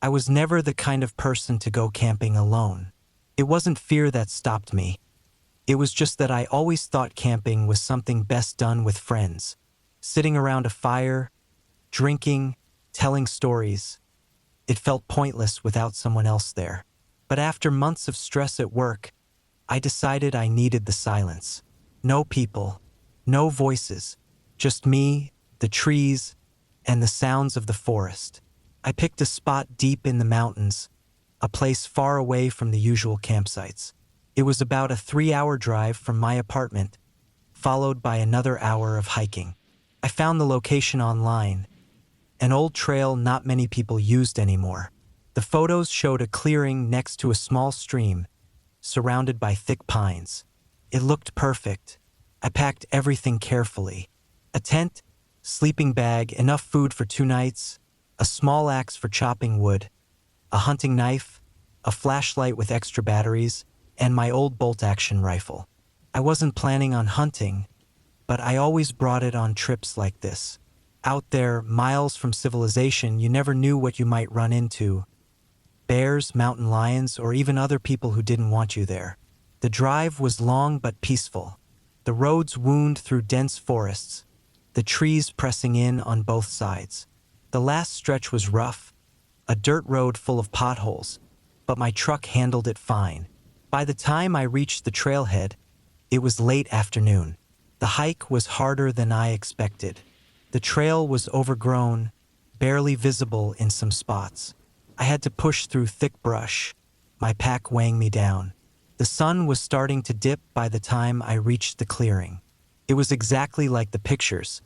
I was never the kind of person to go camping alone. It wasn't fear that stopped me. It was just that I always thought camping was something best done with friends. Sitting around a fire, drinking, telling stories. It felt pointless without someone else there. But after months of stress at work, I decided I needed the silence. No people, no voices, just me, the trees, and the sounds of the forest. I picked a spot deep in the mountains, a place far away from the usual campsites. It was about a 3-hour drive from my apartment, followed by another hour of hiking. I found the location online, an old trail not many people used anymore. The photos showed a clearing next to a small stream, surrounded by thick pines. It looked perfect. I packed everything carefully. A tent, sleeping bag, enough food for 2 nights, a small axe for chopping wood, a hunting knife, a flashlight with extra batteries, and my old bolt-action rifle. I wasn't planning on hunting, but I always brought it on trips like this. Out there, miles from civilization, you never knew what you might run into. Bears, mountain lions, or even other people who didn't want you there. The drive was long but peaceful. The roads wound through dense forests, the trees pressing in on both sides. The last stretch was rough, a dirt road full of potholes, but my truck handled it fine. By the time I reached the trailhead, it was late afternoon. The hike was harder than I expected. The trail was overgrown, barely visible in some spots. I had to push through thick brush, my pack weighing me down. The sun was starting to dip by the time I reached the clearing. It was exactly like the pictures.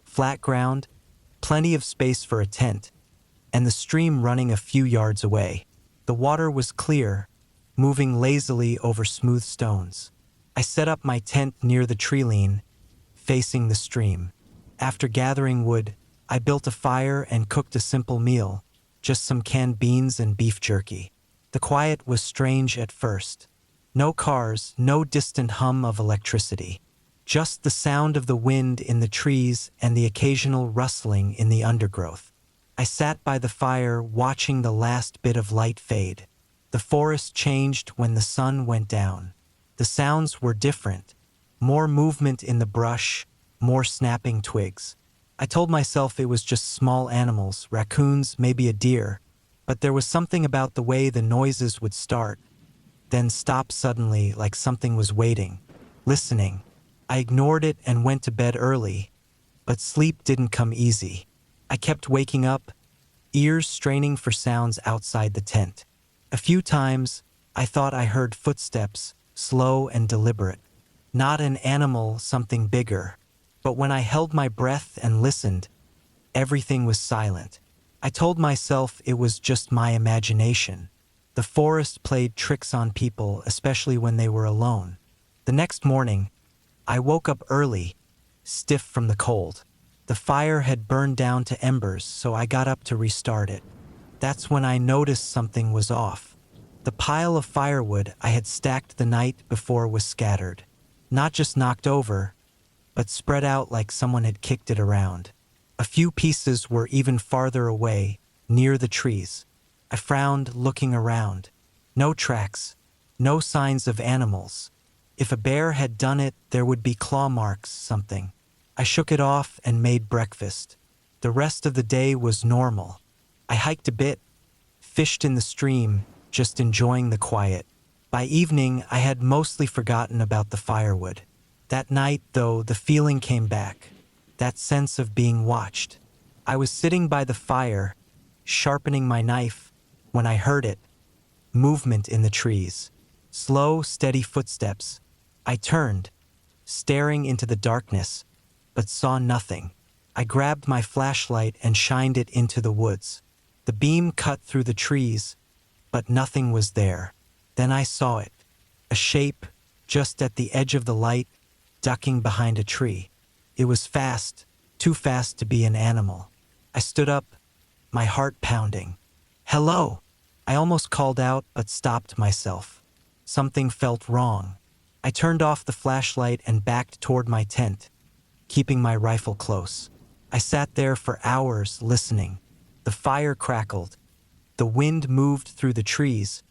Flat ground, plenty of space for a tent, and the stream running a few yards away. The water was clear, moving lazily over smooth stones. I set up my tent near the tree line, facing the stream. After gathering wood, I built a fire and cooked a simple meal, just some canned beans and beef jerky. The quiet was strange at first. No cars, no distant hum of electricity. Just the sound of the wind in the trees and the occasional rustling in the undergrowth. I sat by the fire watching the last bit of light fade. The forest changed when the sun went down. The sounds were different. More movement in the brush, more snapping twigs. I told myself it was just small animals, raccoons, maybe a deer, but there was something about the way the noises would start, then stop suddenly like something was waiting, listening. I ignored it and went to bed early, but sleep didn't come easy. I kept waking up, ears straining for sounds outside the tent. A few times, I thought I heard footsteps, slow and deliberate. Not an animal, something bigger. But when I held my breath and listened, everything was silent. I told myself it was just my imagination. The forest played tricks on people, especially when they were alone. The next morning, I woke up early, stiff from the cold. The fire had burned down to embers, so I got up to restart it. That's when I noticed something was off. The pile of firewood I had stacked the night before was scattered. Not just knocked over, but spread out like someone had kicked it around. A few pieces were even farther away, near the trees. I frowned, looking around. No tracks, no signs of animals. If a bear had done it, there would be claw marks, something. I shook it off and made breakfast. The rest of the day was normal. I hiked a bit, fished in the stream, just enjoying the quiet. By evening, I had mostly forgotten about the firewood. That night, though, the feeling came back, that sense of being watched. I was sitting by the fire, sharpening my knife, when I heard it. Movement in the trees. Slow, steady footsteps. I turned, staring into the darkness, but saw nothing. I grabbed my flashlight and shined it into the woods. The beam cut through the trees, but nothing was there. Then I saw it. A shape, just at the edge of the light, ducking behind a tree. It was fast, too fast to be an animal. I stood up, my heart pounding. "Hello!" I almost called out, but stopped myself. Something felt wrong. I turned off the flashlight and backed toward my tent, keeping my rifle close. I sat there for hours listening. The fire crackled. The wind moved through the trees,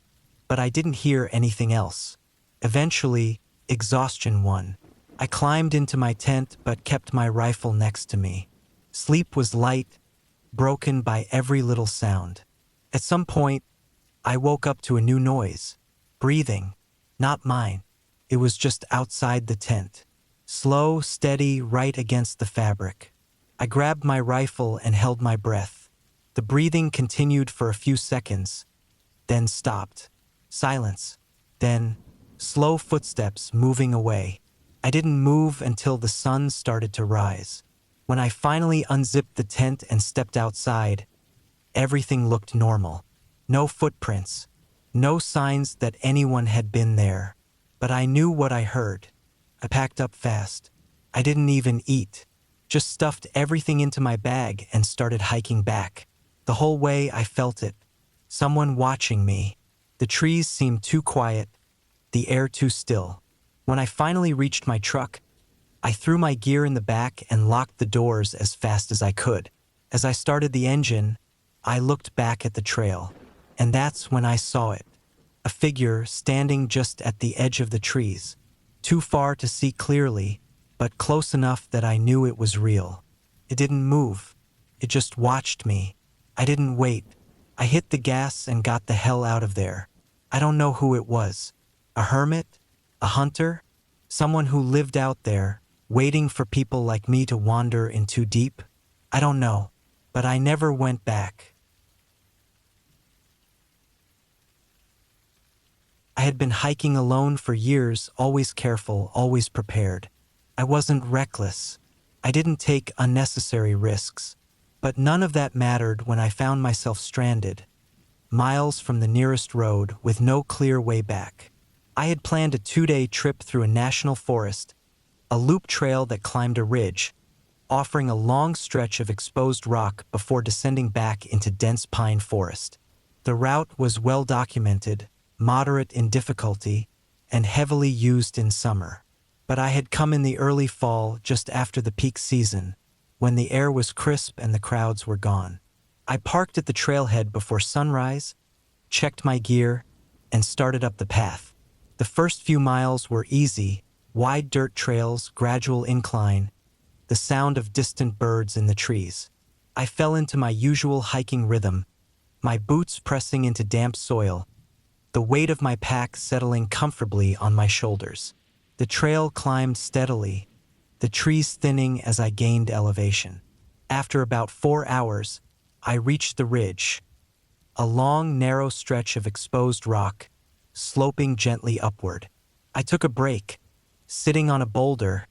but I didn't hear anything else. Eventually, exhaustion won. I climbed into my tent but kept my rifle next to me. Sleep was light, broken by every little sound. At some point, I woke up to a new noise. Breathing. Not mine. It was just outside the tent. Slow, steady, right against the fabric. I grabbed my rifle and held my breath. The breathing continued for a few seconds, then stopped. Silence. Then, slow footsteps moving away. I didn't move until the sun started to rise. When I finally unzipped the tent and stepped outside, everything looked normal. No footprints. No signs that anyone had been there. But I knew what I heard. I packed up fast. I didn't even eat. Just stuffed everything into my bag and started hiking back. The whole way I felt it. Someone watching me. The trees seemed too quiet, the air too still. When I finally reached my truck, I threw my gear in the back and locked the doors as fast as I could. As I started the engine, I looked back at the trail, and that's when I saw it. A figure standing just at the edge of the trees, too far to see clearly, but close enough that I knew it was real. It didn't move. It just watched me. I didn't wait. I hit the gas and got the hell out of there. I don't know who it was. A hermit? A hunter? Someone who lived out there, waiting for people like me to wander in too deep? I don't know, but I never went back. I had been hiking alone for years, always careful, always prepared. I wasn't reckless. I didn't take unnecessary risks. But none of that mattered when I found myself stranded, miles from the nearest road with no clear way back. I had planned a 2-day trip through a national forest, a loop trail that climbed a ridge, offering a long stretch of exposed rock before descending back into dense pine forest. The route was well documented, moderate in difficulty, and heavily used in summer. But I had come in the early fall, just after the peak season, when the air was crisp and the crowds were gone. I parked at the trailhead before sunrise, checked my gear, and started up the path. The first few miles were easy, wide dirt trails, gradual incline, the sound of distant birds in the trees. I fell into my usual hiking rhythm, my boots pressing into damp soil, the weight of my pack settling comfortably on my shoulders. The trail climbed steadily, the trees thinning as I gained elevation. After about 4 hours, I reached the ridge, a long, narrow stretch of exposed rock, sloping gently upward. I took a break, sitting on a boulder,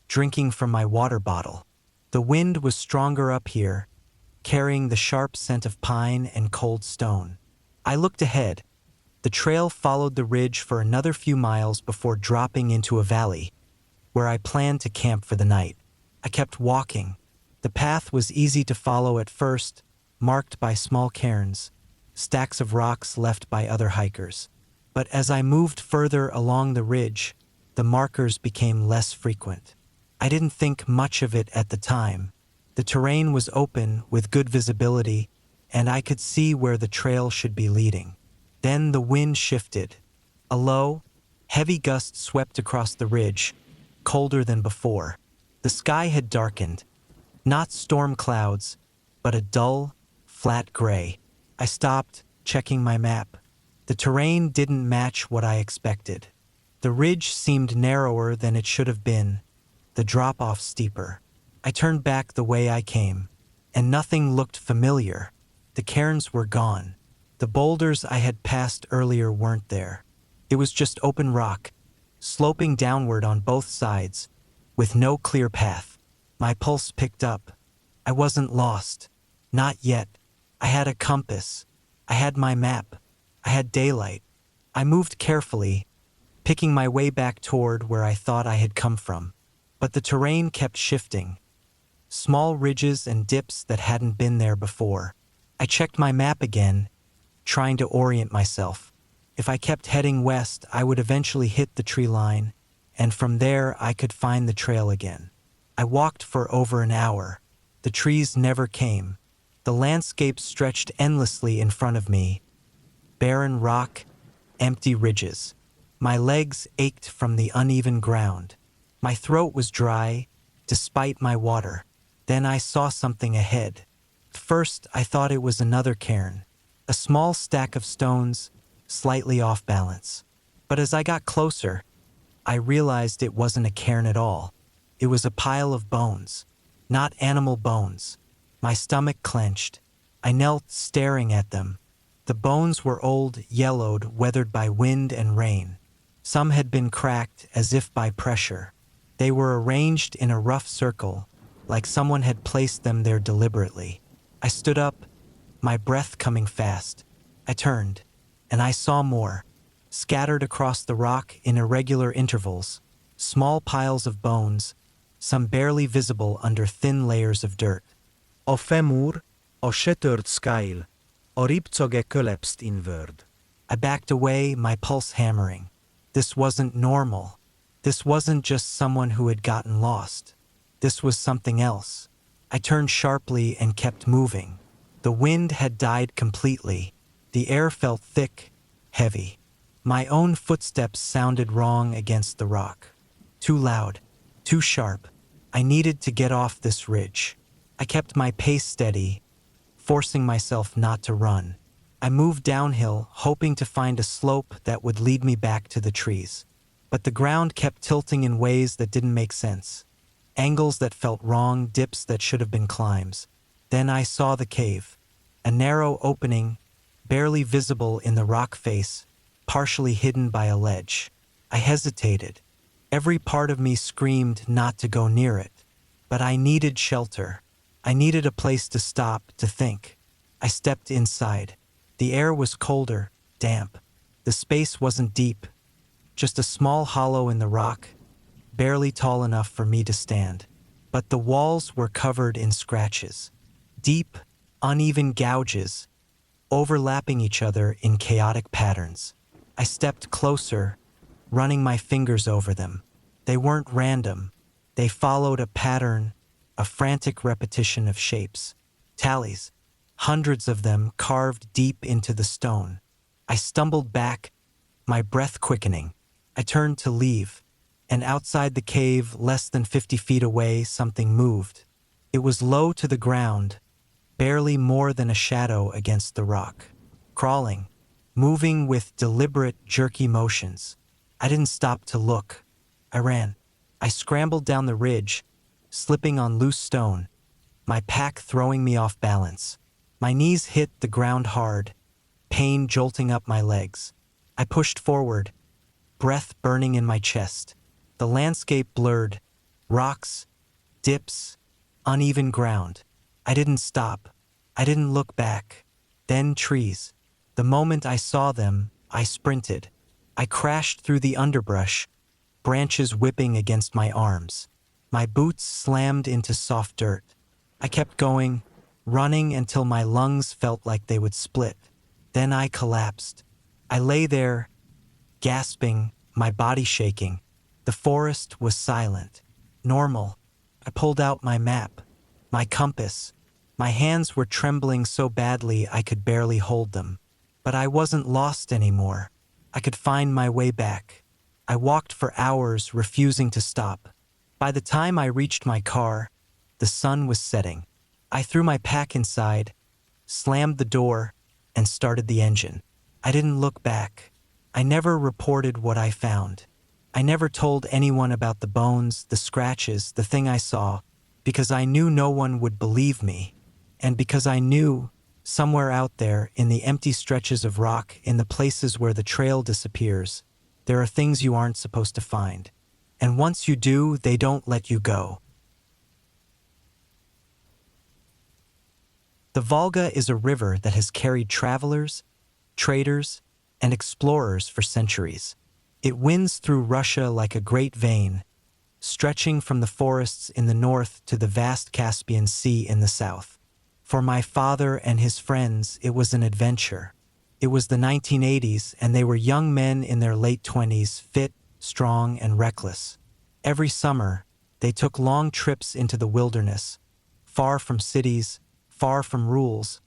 drinking from my water bottle. The wind was stronger up here, carrying the sharp scent of pine and cold stone. I looked ahead. The trail followed the ridge for another few miles before dropping into a valley, where I planned to camp for the night. I kept walking. The path was easy to follow at first, marked by small cairns, stacks of rocks left by other hikers. But as I moved further along the ridge, the markers became less frequent. I didn't think much of it at the time. The terrain was open with good visibility, and I could see where the trail should be leading. Then the wind shifted. A low, heavy gust swept across the ridge, colder than before. The sky had darkened. Not storm clouds, but a dull, flat gray. I stopped, checking my map. The terrain didn't match what I expected. The ridge seemed narrower than it should have been, the drop-off steeper. I turned back the way I came, and nothing looked familiar. The cairns were gone. The boulders I had passed earlier weren't there. It was just open rock, sloping downward on both sides, with no clear path. My pulse picked up. I wasn't lost. Not yet. I had a compass. I had my map. I had daylight. I moved carefully, picking my way back toward where I thought I had come from. But the terrain kept shifting. Small ridges and dips that hadn't been there before. I checked my map again, trying to orient myself. If I kept heading west, I would eventually hit the tree line, and from there I could find the trail again. I walked for over an hour. The trees never came. The landscape stretched endlessly in front of me. Barren rock, empty ridges. My legs ached from the uneven ground. My throat was dry, despite my water. Then I saw something ahead. First, I thought it was another cairn. A small stack of stones, slightly off balance. But as I got closer, I realized it wasn't a cairn at all. It was a pile of bones. Not animal bones. My stomach clenched. I knelt staring at them. The bones were old, yellowed, weathered by wind and rain. Some had been cracked as if by pressure. They were arranged in a rough circle, like someone had placed them there deliberately. I stood up, my breath coming fast. I turned, and I saw more. Scattered across the rock in irregular intervals, small piles of bones, some barely visible under thin layers of dirt. A femur, a shattered skull, a ribcage collapsed inward. I backed away, my pulse hammering. This wasn't normal. This wasn't just someone who had gotten lost. This was something else. I turned sharply and kept moving. The wind had died completely. The air felt thick, heavy. My own footsteps sounded wrong against the rock. Too loud, too sharp. I needed to get off this ridge. I kept my pace steady, forcing myself not to run. I moved downhill, hoping to find a slope that would lead me back to the trees. But the ground kept tilting in ways that didn't make sense. Angles that felt wrong, dips that should have been climbs. Then I saw the cave. A narrow opening, barely visible in the rock face, partially hidden by a ledge. I hesitated. Every part of me screamed not to go near it. But I needed shelter. I needed a place to stop, to think. I stepped inside. The air was colder, damp. The space wasn't deep. Just a small hollow in the rock, barely tall enough for me to stand. But the walls were covered in scratches. Deep, uneven gouges, overlapping each other in chaotic patterns. I stepped closer, running my fingers over them. They weren't random. They followed a pattern, a frantic repetition of shapes. Tallies, hundreds of them carved deep into the stone. I stumbled back, my breath quickening. I turned to leave, and outside the cave, less than 50 feet away, something moved. It was low to the ground, barely more than a shadow against the rock. Crawling, moving with deliberate, jerky motions. I didn't stop to look. I ran. I scrambled down the ridge, slipping on loose stone, my pack throwing me off balance. My knees hit the ground hard, pain jolting up my legs. I pushed forward, breath burning in my chest. The landscape blurred, rocks, dips, uneven ground. I didn't stop. I didn't look back. Then trees. The moment I saw them, I sprinted. I crashed through the underbrush, branches whipping against my arms. My boots slammed into soft dirt. I kept going, running until my lungs felt like they would split. Then I collapsed. I lay there, gasping, my body shaking. The forest was silent, normal. I pulled out my map, my compass. My hands were trembling so badly I could barely hold them. But I wasn't lost anymore. I could find my way back. I walked for hours, refusing to stop. By the time I reached my car, the sun was setting. I threw my pack inside, slammed the door, and started the engine. I didn't look back. I never reported what I found. I never told anyone about the bones, the scratches, the thing I saw, because I knew no one would believe me, and because I knew, somewhere out there, in the empty stretches of rock, in the places where the trail disappears, there are things you aren't supposed to find. And once you do, they don't let you go. The Volga is a river that has carried travelers, traders, and explorers for centuries. It winds through Russia like a great vein, stretching from the forests in the north to the vast Caspian Sea in the south. For my father and his friends, it was an adventure. It was the 1980s, and they were young men in their late 20s, fit, strong, and reckless. Every summer, they took long trips into the wilderness, far from cities, far from rules,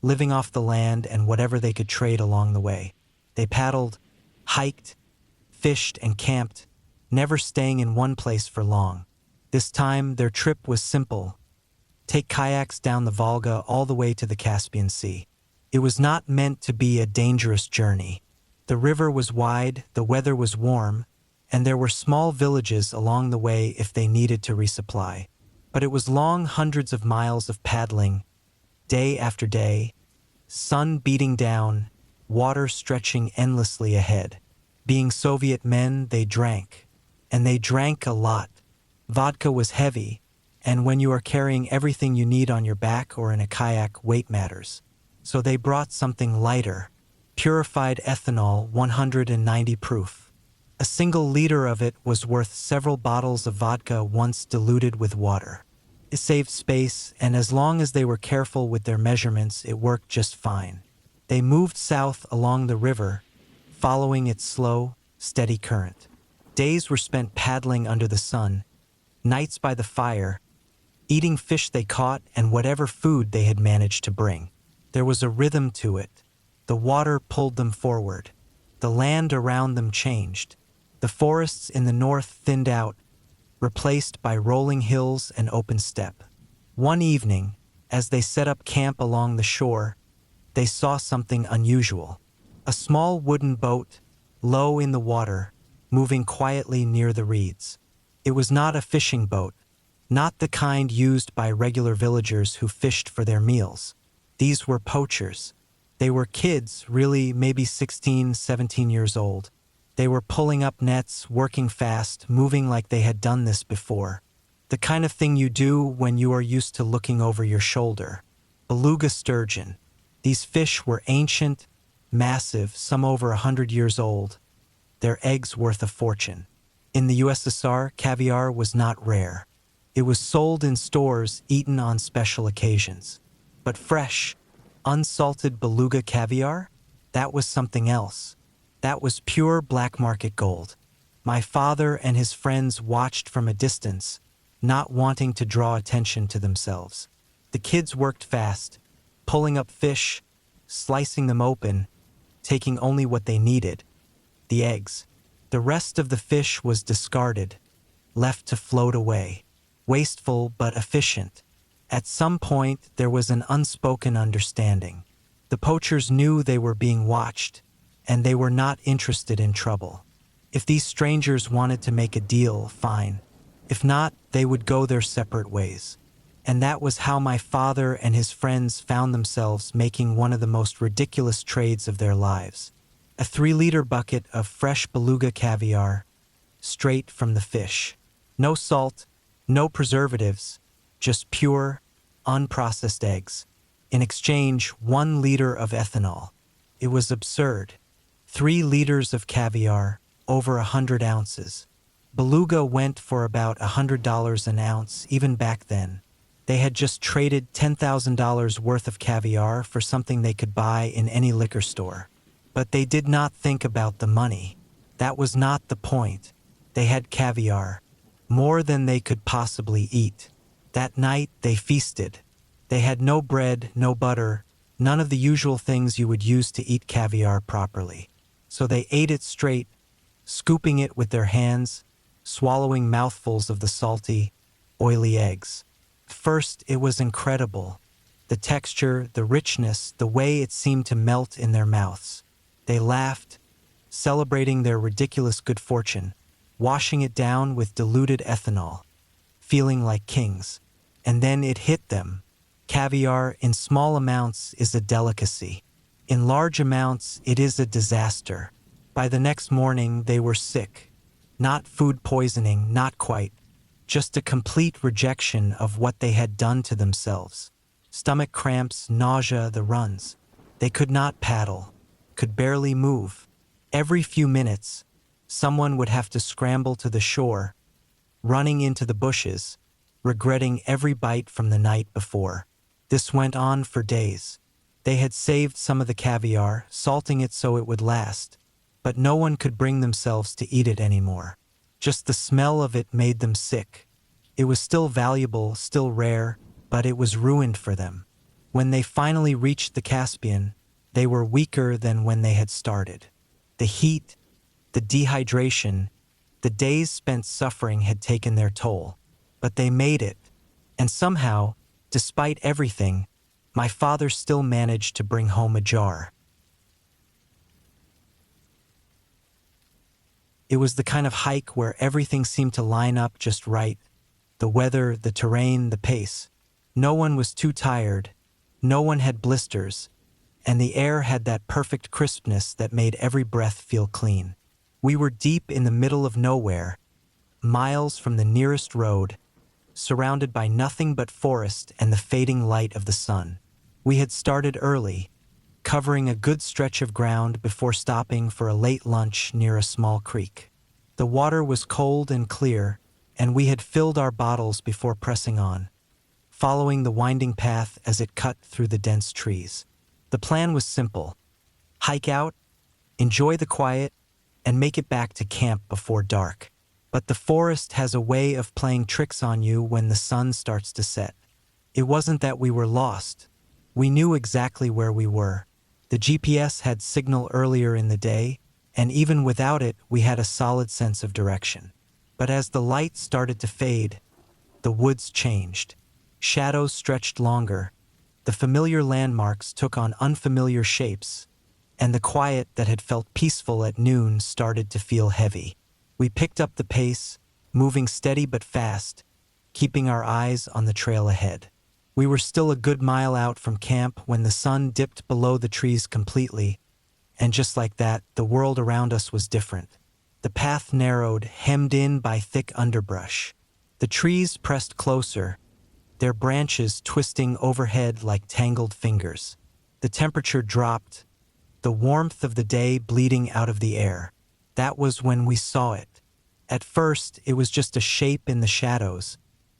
living off the land and whatever they could trade along the way. They paddled, hiked, fished, and camped, never staying in one place for long. This time, their trip was simple. Take kayaks down the Volga all the way to the Caspian Sea. It was not meant to be a dangerous journey. The river was wide, the weather was warm, and there were small villages along the way if they needed to resupply. But it was long hundreds of miles of paddling, day after day, sun beating down, water stretching endlessly ahead. Being Soviet men, they drank. And they drank a lot. Vodka was heavy, and when you are carrying everything you need on your back or in a kayak, weight matters. So they brought something lighter, purified ethanol, 190 proof. A single liter of it was worth several bottles of vodka once diluted with water. It saved space, and as long as they were careful with their measurements, it worked just fine. They moved south along the river, following its slow, steady current. Days were spent paddling under the sun, nights by the fire, eating fish they caught and whatever food they had managed to bring. There was a rhythm to it. The water pulled them forward. The land around them changed. The forests in the north thinned out, replaced by rolling hills and open steppe. One evening, as they set up camp along the shore, they saw something unusual. A small wooden boat, low in the water, moving quietly near the reeds. It was not a fishing boat, not the kind used by regular villagers who fished for their meals. These were poachers. They were kids, really maybe 16, 17 years old. They were pulling up nets, working fast, moving like they had done this before. The kind of thing you do when you are used to looking over your shoulder. Beluga sturgeon. These fish were ancient, massive, some over 100 years old. Their eggs worth a fortune. In the USSR, caviar was not rare. It was sold in stores, eaten on special occasions. But fresh, unsalted beluga caviar? That was something else. That was pure black market gold. My father and his friends watched from a distance, not wanting to draw attention to themselves. The kids worked fast, pulling up fish, slicing them open, taking only what they needed, the eggs. The rest of the fish was discarded, left to float away, wasteful but efficient. At some point, there was an unspoken understanding. The poachers knew they were being watched, and they were not interested in trouble. If these strangers wanted to make a deal, fine. If not, they would go their separate ways. And that was how my father and his friends found themselves making one of the most ridiculous trades of their lives. A 3-liter bucket of fresh beluga caviar, straight from the fish. No salt, no preservatives, just pure, unprocessed eggs. In exchange, 1 liter of ethanol. It was absurd. 3 liters of caviar, over 100 ounces. Beluga went for about $100 an ounce even back then. They had just traded $10,000 worth of caviar for something they could buy in any liquor store. But they did not think about the money. That was not the point. They had caviar, more than they could possibly eat. That night, they feasted. They had no bread, no butter, none of the usual things you would use to eat caviar properly. So they ate it straight, scooping it with their hands, swallowing mouthfuls of the salty, oily eggs. First, it was incredible. The texture, the richness, the way it seemed to melt in their mouths. They laughed, celebrating their ridiculous good fortune, washing it down with diluted ethanol, feeling like kings. And then it hit them. Caviar in small amounts is a delicacy. In large amounts, it is a disaster. By the next morning, they were sick. Not food poisoning, not quite. Just a complete rejection of what they had done to themselves. Stomach cramps, nausea, the runs. They could not paddle, could barely move. Every few minutes, someone would have to scramble to the shore, running into the bushes, regretting every bite from the night before. This went on for days. They had saved some of the caviar, salting it so it would last, but no one could bring themselves to eat it anymore. Just the smell of it made them sick. It was still valuable, still rare, but it was ruined for them. When they finally reached the Caspian, they were weaker than when they had started. The heat, the dehydration, the days spent suffering had taken their toll. But they made it, and somehow, despite everything, my father still managed to bring home a jar. It was the kind of hike where everything seemed to line up just right. The weather, the terrain, the pace. No one was too tired, no one had blisters, and the air had that perfect crispness that made every breath feel clean. We were deep in the middle of nowhere, miles from the nearest road, surrounded by nothing but forest and the fading light of the sun. We had started early, covering a good stretch of ground before stopping for a late lunch near a small creek. The water was cold and clear, and we had filled our bottles before pressing on, following the winding path as it cut through the dense trees. The plan was simple: hike out, enjoy the quiet, and make it back to camp before dark. But the forest has a way of playing tricks on you when the sun starts to set. It wasn't that we were lost. We knew exactly where we were. The GPS had signal earlier in the day, and even without it, we had a solid sense of direction. But as the light started to fade, the woods changed. Shadows stretched longer, the familiar landmarks took on unfamiliar shapes, and the quiet that had felt peaceful at noon started to feel heavy. We picked up the pace, moving steady but fast, keeping our eyes on the trail ahead. We were still a good mile out from camp when the sun dipped below the trees completely, and just like that, the world around us was different. The path narrowed, hemmed in by thick underbrush. The trees pressed closer, their branches twisting overhead like tangled fingers. The temperature dropped, the warmth of the day bleeding out of the air. That was when we saw it. At first, it was just a shape in the shadows,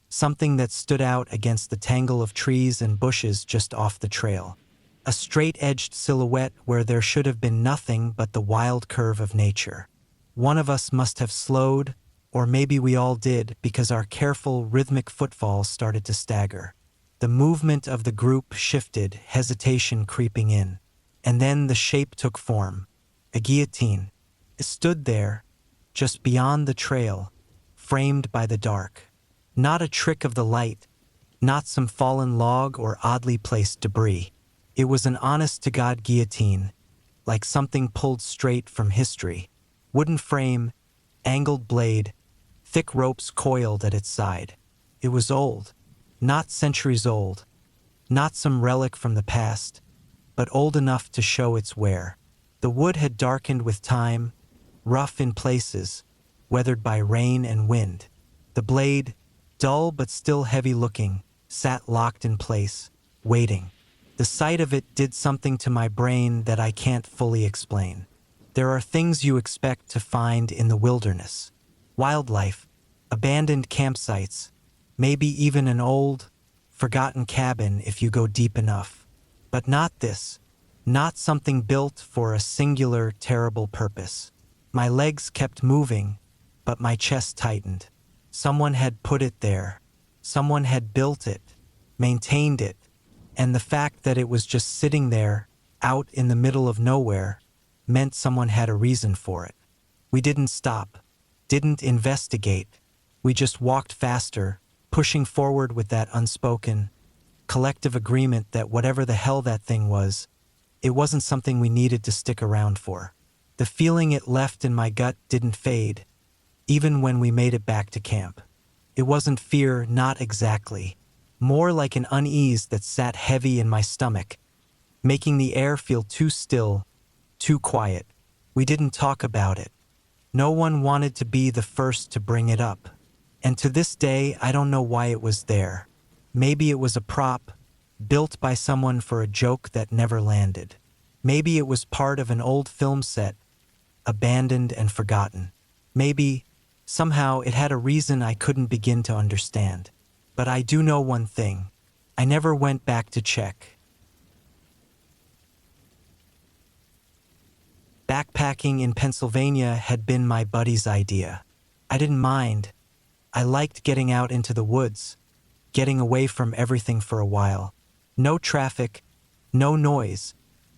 something that stood out against the tangle of trees and bushes just off the trail. A straight-edged silhouette where there should have been nothing but the wild curve of nature. One of us must have slowed, or maybe we all did, because our careful, rhythmic footfalls started to stagger. The movement of the group shifted, hesitation creeping in. And then the shape took form. A guillotine. It stood there, just beyond the trail, framed by the dark. Not a trick of the light, not some fallen log or oddly placed debris. It was an honest-to-God guillotine, like something pulled straight from history. Wooden frame, angled blade, thick ropes coiled at its side. It was old, not centuries old, not some relic from the past, but old enough to show its wear. The wood had darkened with time, rough in places, weathered by rain and wind. The blade, dull but still heavy-looking, sat locked in place, waiting. The sight of it did something to my brain that I can't fully explain. There are things you expect to find in the wilderness. Wildlife, abandoned campsites, maybe even an old, forgotten cabin if you go deep enough. But not this. Not something built for a singular, terrible purpose. My legs kept moving, but my chest tightened. Someone had put it there. Someone had built it, maintained it, and the fact that it was just sitting there, out in the middle of nowhere, meant someone had a reason for it. We didn't stop, didn't investigate. We just walked faster, pushing forward with that unspoken, collective agreement that whatever the hell that thing was, it wasn't something we needed to stick around for. The feeling it left in my gut didn't fade, even when we made it back to camp. It wasn't fear, not exactly. More like an unease that sat heavy in my stomach, making the air feel too still, too quiet. We didn't talk about it. No one wanted to be the first to bring it up. And to this day, I don't know why it was there. Maybe it was a prop, built by someone for a joke that never landed. Maybe it was part of an old film set, abandoned and forgotten. Maybe, somehow, it had a reason I couldn't begin to understand. But I do know one thing. I never went back to check. Backpacking in Pennsylvania had been my buddy's idea. I didn't mind. I liked getting out into the woods, getting away from everything for a while. No traffic, no noise,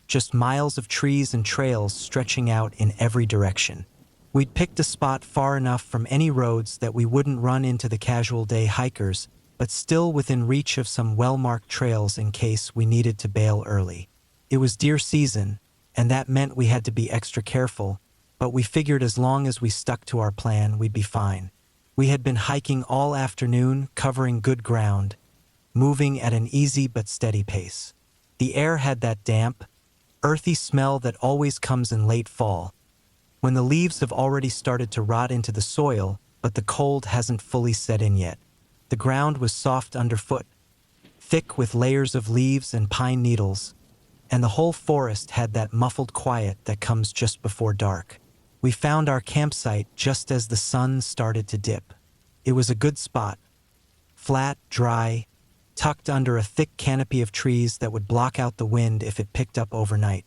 just miles of trees and trails stretching out in every direction. We'd picked a spot far enough from any roads that we wouldn't run into the casual day hikers, but still within reach of some well-marked trails in case we needed to bail early. It was deer season, and that meant we had to be extra careful, but we figured as long as we stuck to our plan, we'd be fine. We had been hiking all afternoon, covering good ground, moving at an easy but steady pace. The air had that damp, earthy smell that always comes in late fall, when the leaves have already started to rot into the soil, but the cold hasn't fully set in yet. The ground was soft underfoot, thick with layers of leaves and pine needles, and the whole forest had that muffled quiet that comes just before dark. We found our campsite just as the sun started to dip. It was a good spot, flat, dry, tucked under a thick canopy of trees that would block out the wind if it picked up overnight.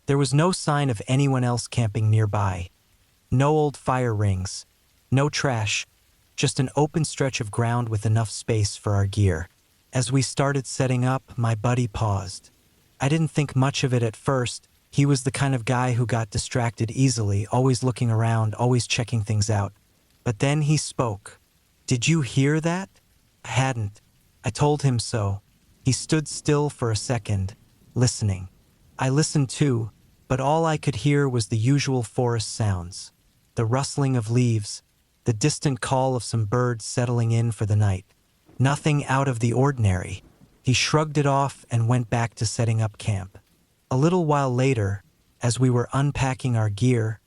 There was no sign of anyone else camping nearby. No old fire rings, no trash, just an open stretch of ground with enough space for our gear. As we started setting up, my buddy paused. I didn't think much of it at first. He was the kind of guy who got distracted easily, always looking around, always checking things out. But then he spoke. "Did you hear that?" I hadn't. I told him so. He stood still for a second, listening. I listened too, but all I could hear was the usual forest sounds. The rustling of leaves, the distant call of some birds settling in for the night. Nothing out of the ordinary. He shrugged it off and went back to setting up camp. A little while later, as we were unpacking our gear,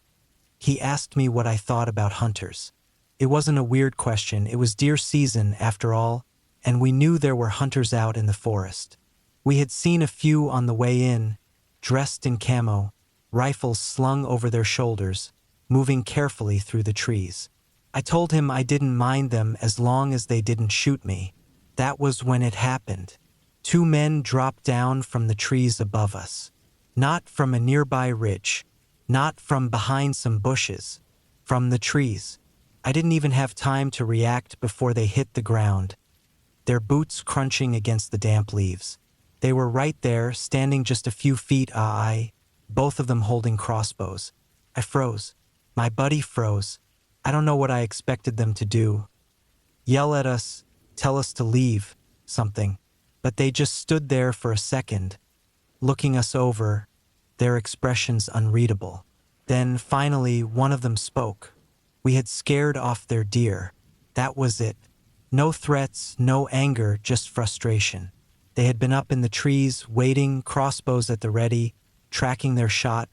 he asked me what I thought about hunters. It wasn't a weird question, it was deer season after all, and we knew there were hunters out in the forest. We had seen a few on the way in, dressed in camo, rifles slung over their shoulders, moving carefully through the trees. I told him I didn't mind them as long as they didn't shoot me. That was when it happened. 2 men dropped down from the trees above us. Not from a nearby ridge, not from behind some bushes, from the trees. I didn't even have time to react before they hit the ground, their boots crunching against the damp leaves. They were right there, standing just a few feet away, both of them holding crossbows. I froze. My buddy froze. I don't know what I expected them to do. Yell at us, tell us to leave, something. But they just stood there for a second, looking us over, their expressions unreadable. Then, finally, one of them spoke. We had scared off their deer. That was it. No threats, no anger, just frustration. They had been up in the trees, waiting, crossbows at the ready, tracking their shot,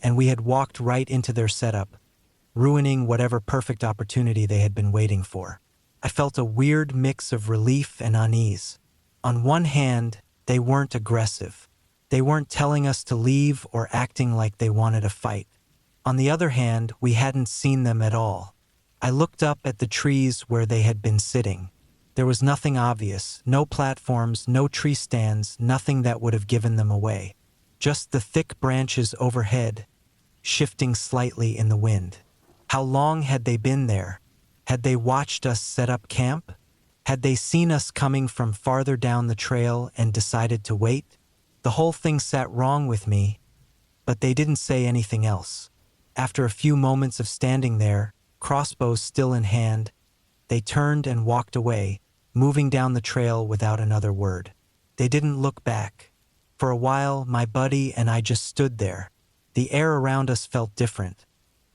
and we had walked right into their setup, ruining whatever perfect opportunity they had been waiting for. I felt a weird mix of relief and unease. On one hand, they weren't aggressive. They weren't telling us to leave or acting like they wanted a fight. On the other hand, we hadn't seen them at all. I looked up at the trees where they had been sitting. There was nothing obvious, no platforms, no tree stands, nothing that would have given them away. Just the thick branches overhead, shifting slightly in the wind. How long had they been there? Had they watched us set up camp? Had they seen us coming from farther down the trail and decided to wait? The whole thing sat wrong with me, but they didn't say anything else. After a few moments of standing there, crossbows still in hand, they turned and walked away, moving down the trail without another word. They didn't look back. For a while, my buddy and I just stood there. The air around us felt different,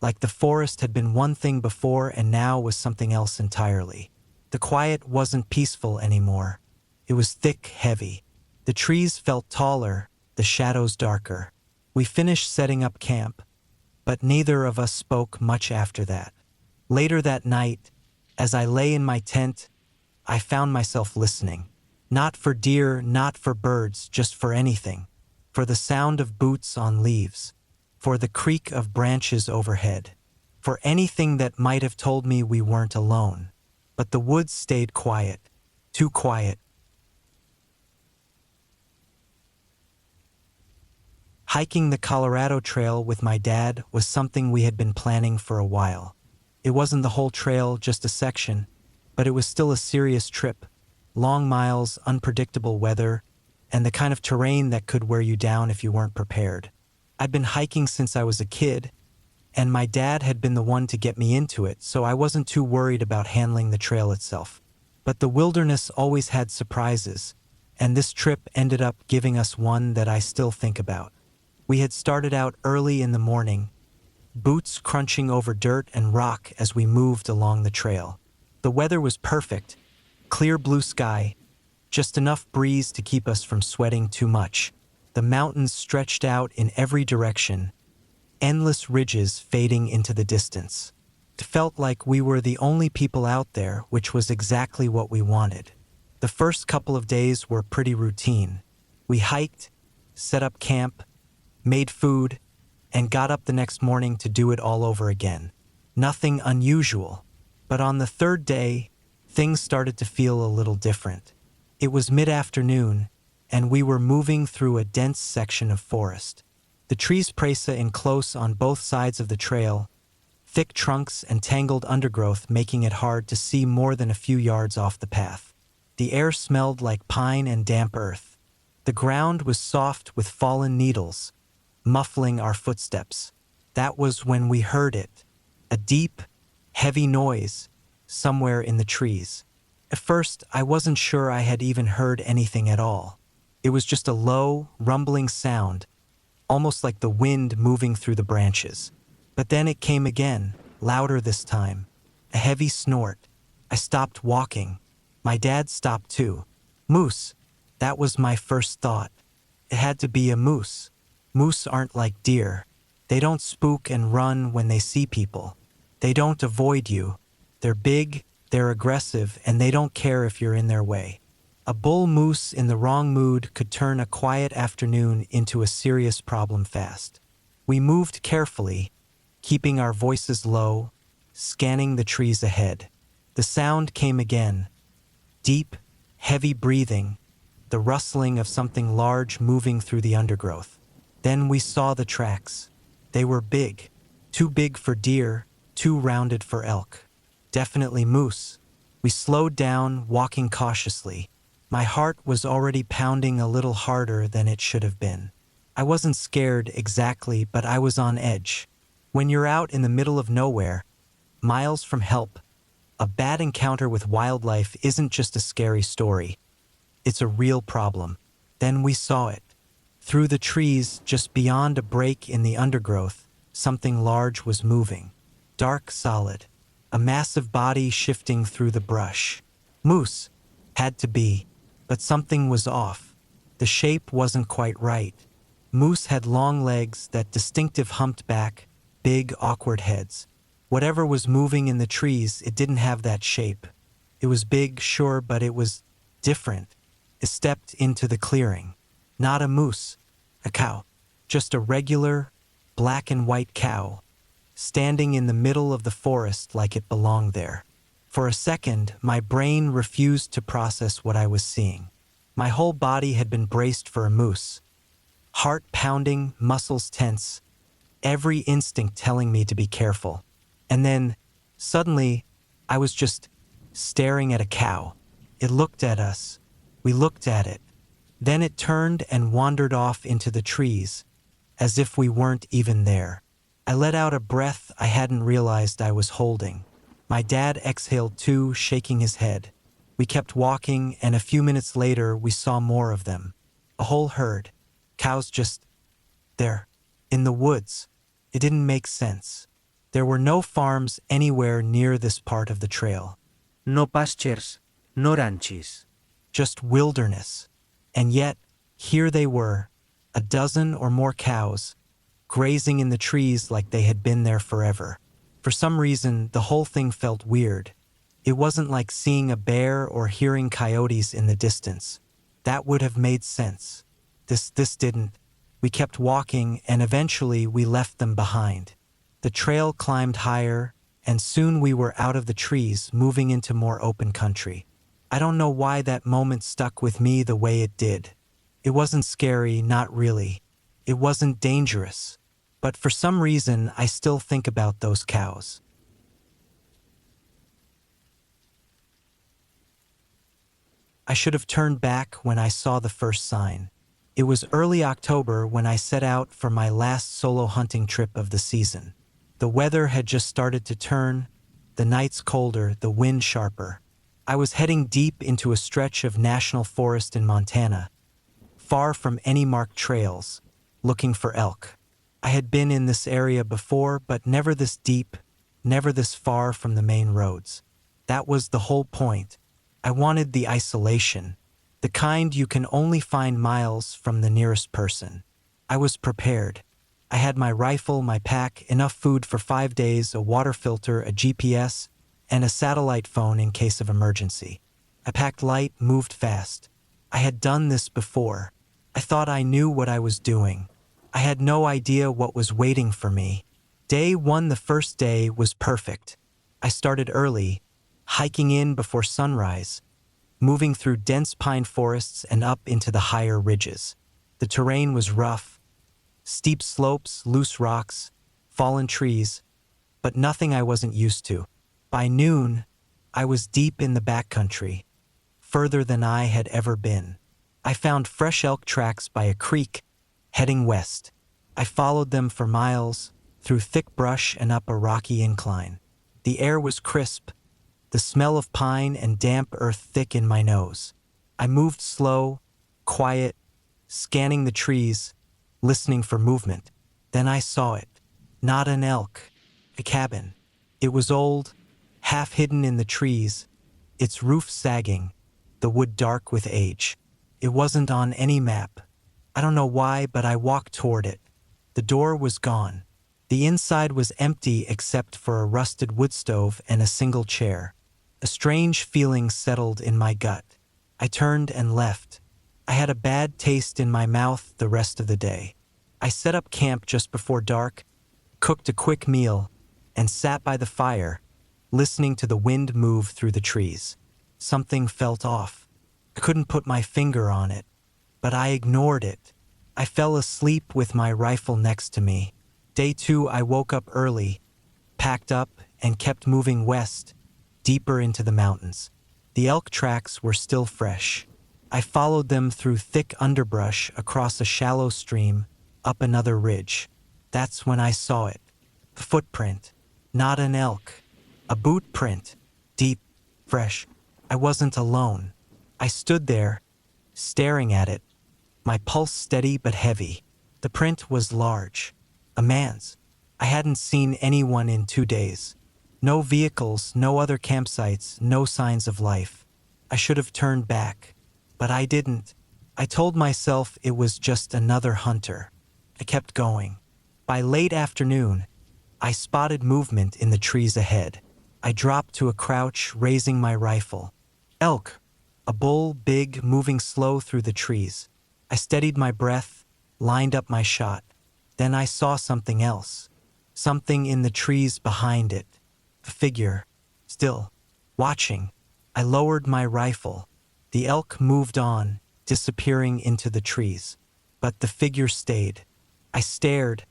like the forest had been one thing before and now was something else entirely. The quiet wasn't peaceful anymore. It was thick, heavy. The trees felt taller, the shadows darker. We finished setting up camp, but neither of us spoke much after that. Later that night, as I lay in my tent, I found myself listening. Not for deer, not for birds, just for anything. For the sound of boots on leaves. For the creak of branches overhead. For anything that might have told me we weren't alone. But the woods stayed quiet. Too quiet. Hiking the Colorado Trail with my dad was something we had been planning for a while. It wasn't the whole trail, just a section, but it was still a serious trip. Long miles, unpredictable weather, and the kind of terrain that could wear you down if you weren't prepared. I'd been hiking since I was a kid, and my dad had been the one to get me into it, so I wasn't too worried about handling the trail itself. But the wilderness always had surprises, and this trip ended up giving us one that I still think about. We had started out early in the morning, boots crunching over dirt and rock as we moved along the trail. The weather was perfect, clear blue sky, just enough breeze to keep us from sweating too much. The mountains stretched out in every direction, endless ridges fading into the distance. It felt like we were the only people out there, which was exactly what we wanted. The first couple of days were pretty routine. We hiked, set up camp, made food, and got up the next morning to do it all over again. Nothing unusual, but on the third day, things started to feel a little different. It was mid-afternoon, and we were moving through a dense section of forest. The trees presa in close on both sides of the trail, thick trunks and tangled undergrowth making it hard to see more than a few yards off the path. The air smelled like pine and damp earth. The ground was soft with fallen needles, muffling our footsteps. That was when we heard it, a deep, heavy noise somewhere in the trees. At first, I wasn't sure I had even heard anything at all. It was just a low, rumbling sound, almost like the wind moving through the branches. But then it came again, louder this time, a heavy snort. I stopped walking. My dad stopped too. Moose. That was my first thought. It had to be a moose. Moose aren't like deer. They don't spook and run when they see people. They don't avoid you. They're big, they're aggressive, and they don't care if you're in their way. A bull moose in the wrong mood could turn a quiet afternoon into a serious problem fast. We moved carefully, keeping our voices low, scanning the trees ahead. The sound came again. Deep, heavy breathing, the rustling of something large moving through the undergrowth. Then we saw the tracks. They were big, too big for deer, too rounded for elk. Definitely moose. We slowed down, walking cautiously. My heart was already pounding a little harder than it should have been. I wasn't scared exactly, but I was on edge. When you're out in the middle of nowhere, miles from help, a bad encounter with wildlife isn't just a scary story. It's a real problem. Then we saw it. Through the trees, just beyond a break in the undergrowth, something large was moving. Dark, solid. A massive body shifting through the brush. Moose. Had to be. But something was off. The shape wasn't quite right. Moose had long legs, that distinctive humped back, big, awkward heads. Whatever was moving in the trees, it didn't have that shape. It was big, sure, but it was different. It stepped into the clearing. Not a moose. A cow. Just a regular, black and white cow, standing in the middle of the forest like it belonged there. For a second, my brain refused to process what I was seeing. My whole body had been braced for a moose. Heart pounding, muscles tense, every instinct telling me to be careful. And then, suddenly, I was just staring at a cow. It looked at us. We looked at it. Then it turned and wandered off into the trees, as if we weren't even there. I let out a breath I hadn't realized I was holding. My dad exhaled too, shaking his head. We kept walking, and a few minutes later we saw more of them. A whole herd. Cows just there, in the woods. It didn't make sense. There were no farms anywhere near this part of the trail. No pastures, no ranches. Just wilderness. And yet, here they were, a dozen or more cows, grazing in the trees like they had been there forever. For some reason, the whole thing felt weird. It wasn't like seeing a bear or hearing coyotes in the distance. That would have made sense. This didn't. We kept walking, and eventually we left them behind. The trail climbed higher, and soon we were out of the trees, moving into more open country. I don't know why that moment stuck with me the way it did. It wasn't scary, not really. It wasn't dangerous. But for some reason, I still think about those cows. I should have turned back when I saw the first sign. It was early October when I set out for my last solo hunting trip of the season. The weather had just started to turn, the nights colder, the wind sharper. I was heading deep into a stretch of national forest in Montana, far from any marked trails, looking for elk. I had been in this area before, but never this deep, never this far from the main roads. That was the whole point. I wanted the isolation, the kind you can only find miles from the nearest person. I was prepared. I had my rifle, my pack, enough food for 5 days, a water filter, a GPS, and a satellite phone in case of emergency. I packed light, moved fast. I had done this before. I thought I knew what I was doing. I had no idea what was waiting for me. Day 1, the first day, was perfect. I started early, hiking in before sunrise, moving through dense pine forests and up into the higher ridges. The terrain was rough, steep slopes, loose rocks, fallen trees, but nothing I wasn't used to. By noon, I was deep in the backcountry, further than I had ever been. I found fresh elk tracks by a creek, heading west. I followed them for miles, through thick brush and up a rocky incline. The air was crisp, the smell of pine and damp earth thick in my nose. I moved slow, quiet, scanning the trees, listening for movement. Then I saw it. Not an elk, a cabin. It was old, half hidden in the trees, its roof sagging, the wood dark with age. It wasn't on any map. I don't know why, but I walked toward it. The door was gone. The inside was empty except for a rusted wood stove and a single chair. A strange feeling settled in my gut. I turned and left. I had a bad taste in my mouth the rest of the day. I set up camp just before dark, cooked a quick meal, and sat by the fire, listening to the wind move through the trees. Something felt off. I couldn't put my finger on it, but I ignored it. I fell asleep with my rifle next to me. Day 2, I woke up early, packed up, and kept moving west, deeper into the mountains. The elk tracks were still fresh. I followed them through thick underbrush across a shallow stream, up another ridge. That's when I saw it. A footprint. Not an elk. A boot print. Deep, fresh. I wasn't alone. I stood there, staring at it, my pulse steady but heavy. The print was large. A man's. I hadn't seen anyone in 2 days. No vehicles, no other campsites, no signs of life. I should have turned back, but I didn't. I told myself it was just another hunter. I kept going. By late afternoon, I spotted movement in the trees ahead. I dropped to a crouch, raising my rifle. Elk. A bull, big, moving slow through the trees. I steadied my breath, lined up my shot. Then I saw something else. Something in the trees behind it. A figure. Still. Watching. I lowered my rifle. The elk moved on, disappearing into the trees. But the figure stayed. I stared,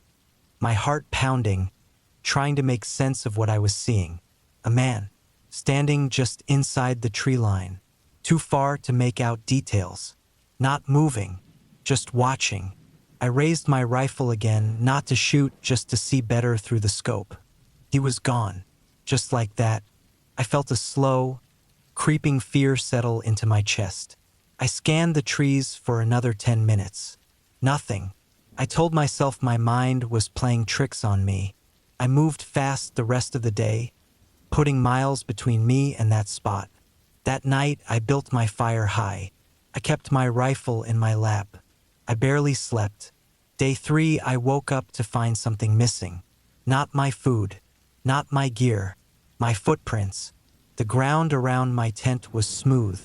my heart pounding, trying to make sense of what I was seeing. A man, standing just inside the tree line, too far to make out details. Not moving, just watching. I raised my rifle again, not to shoot, just to see better through the scope. He was gone, just like that. I felt a slow, creeping fear settle into my chest. I scanned the trees for another 10 minutes. Nothing. I told myself my mind was playing tricks on me. I moved fast the rest of the day, putting miles between me and that spot. That night, I built my fire high. I kept my rifle in my lap. I barely slept. Day 3, I woke up to find something missing. Not my food, not my gear, my footprints. The ground around my tent was smooth.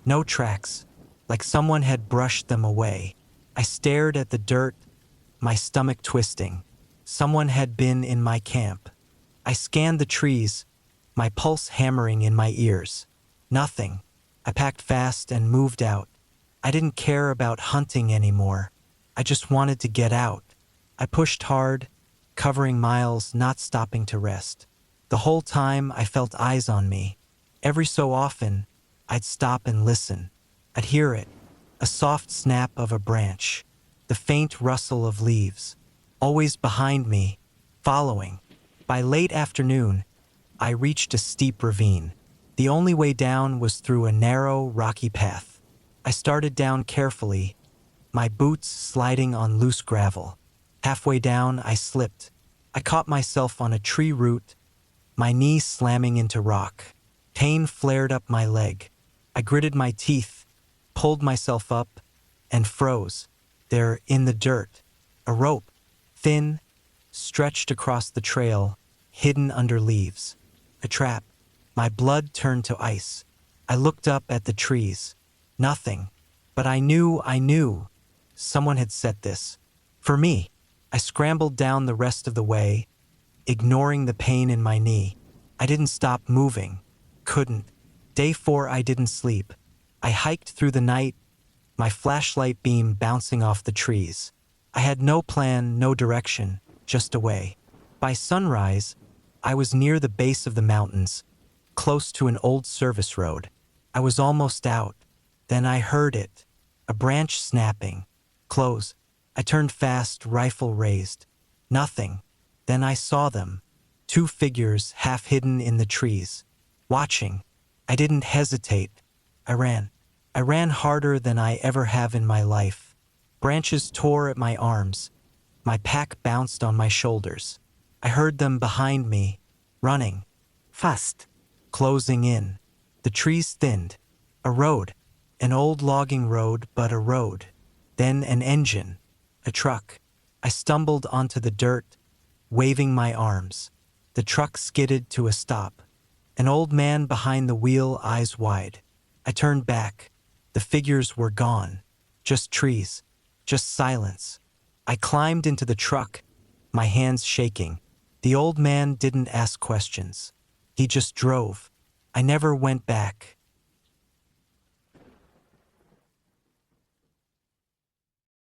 No tracks, like someone had brushed them away. I stared at the dirt, my stomach twisting. Someone had been in my camp. I scanned the trees, my pulse hammering in my ears. Nothing. I packed fast and moved out. I didn't care about hunting anymore. I just wanted to get out. I pushed hard, covering miles, not stopping to rest. The whole time I felt eyes on me. Every so often, I'd stop and listen. I'd hear it, a soft snap of a branch, the faint rustle of leaves, always behind me, following. By late afternoon, I reached a steep ravine. The only way down was through a narrow, rocky path. I started down carefully, my boots sliding on loose gravel. Halfway down, I slipped. I caught myself on a tree root, my knee slamming into rock. Pain flared up my leg. I gritted my teeth, pulled myself up, and froze. There, in the dirt, a rope, thin, stretched across the trail, hidden under leaves. A trap. My blood turned to ice. I looked up at the trees. Nothing. But I knew. Someone had set this. For me. I scrambled down the rest of the way, ignoring the pain in my knee. I didn't stop moving. Couldn't. Day 4, I didn't sleep. I hiked through the night, my flashlight beam bouncing off the trees. I had no plan, no direction, just a way. By sunrise, I was near the base of the mountains, close to an old service road. I was almost out. Then I heard it, a branch snapping. Close. I turned fast, rifle raised. Nothing. Then I saw them, 2 figures half hidden in the trees, watching. I didn't hesitate. I ran. I ran harder than I ever have in my life. Branches tore at my arms. My pack bounced on my shoulders. I heard them behind me, running. Fast. Closing in. The trees thinned. A road. An old logging road, but a road. Then an engine. A truck. I stumbled onto the dirt, waving my arms. The truck skidded to a stop. An old man behind the wheel, eyes wide. I turned back. The figures were gone. Just trees. Just silence. I climbed into the truck, my hands shaking. The old man didn't ask questions. He just drove. I never went back.